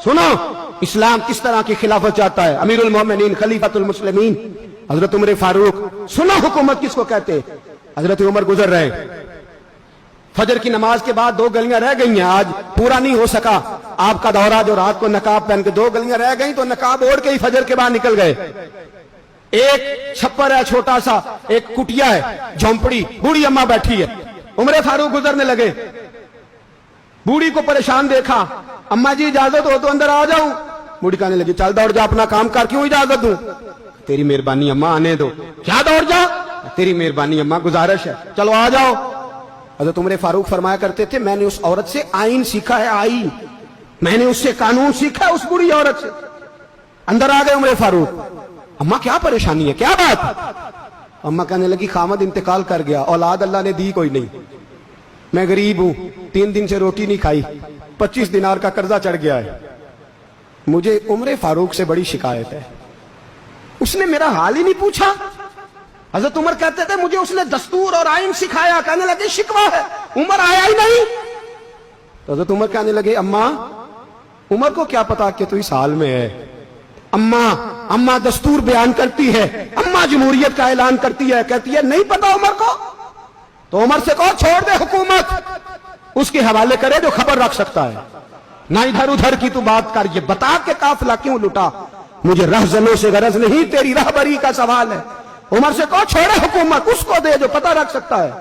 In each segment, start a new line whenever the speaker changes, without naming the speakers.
सुनो इस्लाम किस तरह की खिलाफत चाहता है। अमीरुल मोमिनीन खलीफतुल मुस्लिमीन हजरत उमर फारूक। सुनो हुकूमत किसको कहते हैं। हजरत उमर गुजर रहे, फजर की नमाज के बाद 2 गलियां रह गई हैं, आज पूरा नहीं हो सका आपका दौरा, जो रात को नकाब पहन के 2 गलियां रह गई तो नकाब ओढ़ के ही फजर के बाद निकल गए। एक छप्पर है छोटा सा, एक कुटिया है, झोंपड़ी, बूढ़ी अम्मा बैठी है। उमर फारूक गुजरने लगे, बूढ़ी को परेशान देखा, अम्मा जी इजाजत हो तो अंदर आ जाऊं। बूढ़ी कहने लगी चल दौड़ जा, अपना काम कर, क्यों इजाजत दूं। तेरी मेहरबानी अम्मा, आने दो। क्या दौड़ जा, तेरी मेहरबानी अम्मा, गुजारिश है, चलो आ जाओ। हज़रत उमर फारूक फरमाया करते थे मैंने उस औरत से आईन सीखा है, आईन, मैंने उससे कानून सीखा है, उस बुरी औरत से। अंदर आ गए उमर फारूक, अम्मा क्या परेशानी है, क्या बात। अम्मा कहने लगी खामद इंतकाल कर गया, औलाद अल्लाह ने दी कोई नहीं, मैं गरीब हूं, 3 दिन से रोटी नहीं खाई, 25 दिनार का कर्जा चढ़ गया है, मुझे उमर फारूक से बड़ी शिकायत है, उसने मेरा हाल ही नहीं पूछा। हजरत उमर कहते थे मुझे उसने दस्तूर और आइन सिखाया। कहने लगे शिकवा है, उमर आया ही नहीं। तो हजरत उमर कहने लगे अम्मा, उमर को क्या पता कि तू इस हाल में है। अम्मा दस्तूर बयान करती है, अम्मा जमहूरियत का ऐलान करती है, कहती है नहीं पता उमर को। तो उमर से कहो छोड़ दे हुकूमत, उसके हवाले करे जो खबर रख सकता है, ना इधर उधर की तू बात कर, ये बता के काफिला क्यों लुटा, मुझे रहजनों से गरज नहीं, तेरी रहबरी का सवाल है। उमर से कहो छोड़े हुकूमत, उसको दे जो पता रख सकता है।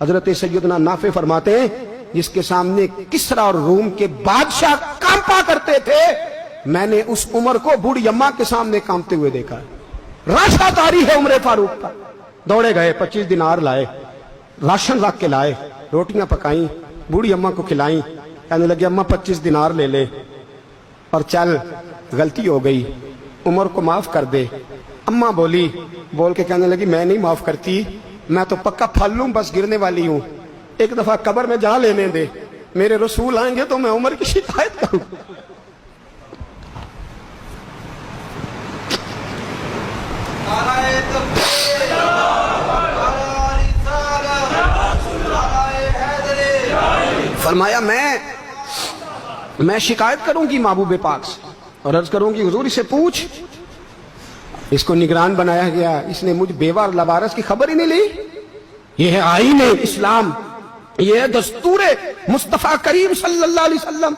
हजरत सैयदना नाफे फरमाते हैं जिसके सामने किसरा और रूम के बादशाह कांपा करते थे, मैंने उस उमर को बूढ़ी अम्मा के सामने कांपते हुए देखा। राशा तारी है उमर फारूक का। दौड़े गए, 25 दिनार लाए, राशन रख के लाए, रोटियां पकाई, बूढ़ी अम्मा को खिलाई। कहने लगे अम्मा 25 दिनार ले ले और चल, गलती हो गई, उमर को माफ कर दे। अम्मा बोली, बोल के कहने लगी मैं नहीं माफ करती, मैं तो पक्का फल लूं, बस गिरने वाली हूं, एक दफा कब्र में जा लेने दे, मेरे रसूल आएंगे तो मैं उमर की शिकायत करूं। फरमाया मैं शिकायत करूंगी महबूब पाक से और अर्ज करूंगी हुजूर इसे पूछ। इसको निगरान बनाया गया, इसने मुझ बेवा लवारस की खबर ही नहीं ली। यह है आईन इस्लाम, यह है दस्तूर मुस्तफा करीम सल्लल्लाहु अलैहि वसल्लम।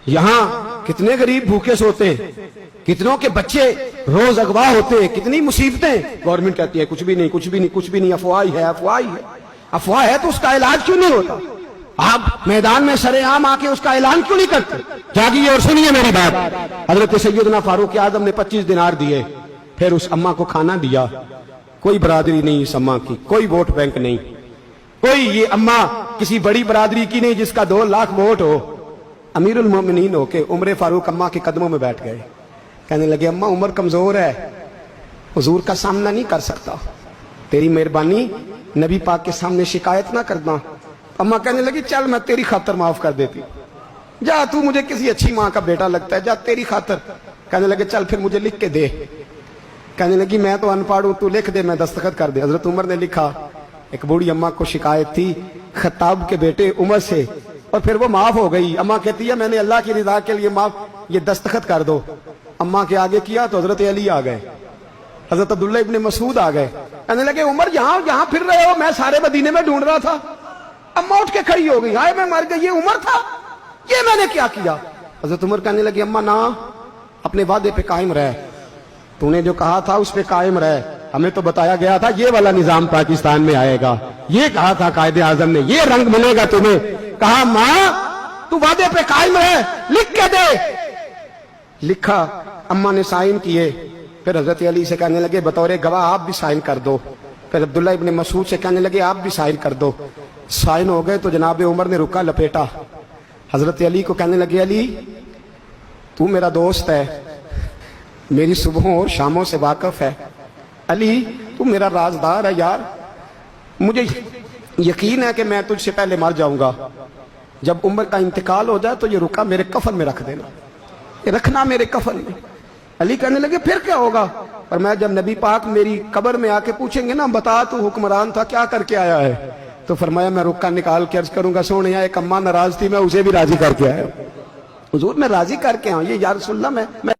यहां कितने गरीब भूखे सोते हैं, कितनों के बच्चे रोज अगवा होते हैं, कितनी मुसीबतें। गवर्नमेंट कहती है कुछ भी नहीं, कुछ भी नहीं, कुछ भी नहीं, अफवाह ही है, अफवाह ही है। अफवाह है तो उसका इलाज क्यों नहीं होता। आप मैदान में सरेआम आके उसका ऐलान क्यों नहीं करते। जागिए और सुनिए मेरी बात। हजरत सैयदना फारूक आजम ने 25 दिनार दिए, फिर उस अम्मा को खाना दिया। कोई बरादरी नहीं इस अम्मा की, कोई वोट बैंक नहीं, कोई ये अम्मा किसी बड़ी बरादरी की नहीं जिसका 2 लाख वोट हो। अमीरुल मोमिनीन होके उमर फारूक अम्मा के कदमों में बैठ गए। कहने लगे अम्मा उमर कमजोर है, हुजूर का सामना नहीं कर सकता, तेरी मेहरबानी नबी पाक के सामने शिकायत ना करना। अम्मा कहने लगी चल मैं तेरी खातर माफ कर देती, जा तू मुझे किसी अच्छी माँ का बेटा लगता है, जा तेरी खातर। कहने लगे चल फिर मुझे लिख के दे। कहने लगी मैं तो अनपढ़ हूं, तू लिख दे, मैं दस्तखत कर दे। हजरत उमर ने लिखा। एक बूढ़ी अम्मा को शिकायत थी खत्ताब के बेटे उमर से, और फिर वो माफ हो गई। अम्मा कहती है मैंने अल्लाह की रिजा के लिए माफ, ये दस्तखत कर दो। अम्मा के आगे किया तो हजरत अली आ गए, हजरत अब्दुल्ला इब्ने मसूद आ गए। कहने लगे उमर यहाँ फिर रहे हो, मैं सारे मदीने में ढूंढ रहा था। अम्मा उठ के खड़ी हो गई, हाय मैं मर गई, ये उमर था, ये मैंने क्या किया। हजरत उमर कहने लगे अम्मा ना, अपने वादे पे कायम रह, तूने जो कहा था उस पे कायम रह। हमें तो बताया गया था ये वाला निजाम पाकिस्तान में आएगा, ये कहा था कायदे आजम ने, ये रंग मिलेगा तुम्हें। कहा माँ तू वादे पे कायम रह, लिख के दे। लिखा, अम्मा ने साइन किए। फिर हजरत अली से कहने लगे बतौर गवाह आप भी साइन कर दो। फिर अब्दुल्ला इब्ने मसूद से कहने लगे आप भी साइन कर दो। साइन हो गए तो जनाब उमर ने रुका लपेटा। हजरत अली को कहने लगे अली तू मेरा दोस्त है, मेरी सुबहों और शामों से वाकिफ है, अली तू मेरा राजदार है यार, मुझे यकीन है कि मैं तुझसे पहले मर जाऊंगा, जब उमर का इंतकाल हो जाए तो ये रुका मेरे कफन में रख देना, ये रखना मेरे कफन में। अली कहने लगे फिर क्या होगा। और मैं जब नबी पाक मेरी कब्र में आके पूछेंगे ना बता तू हुक्मरान था क्या करके आया है, तो फरमाया मैं रुक्का निकाल के अर्ज करूंगा सोने एक अम्मा नाराज थी मैं उसे भी राजी करके आया। حضور میں راضی کر کے آؤں، یہ یا رسول اللہ میں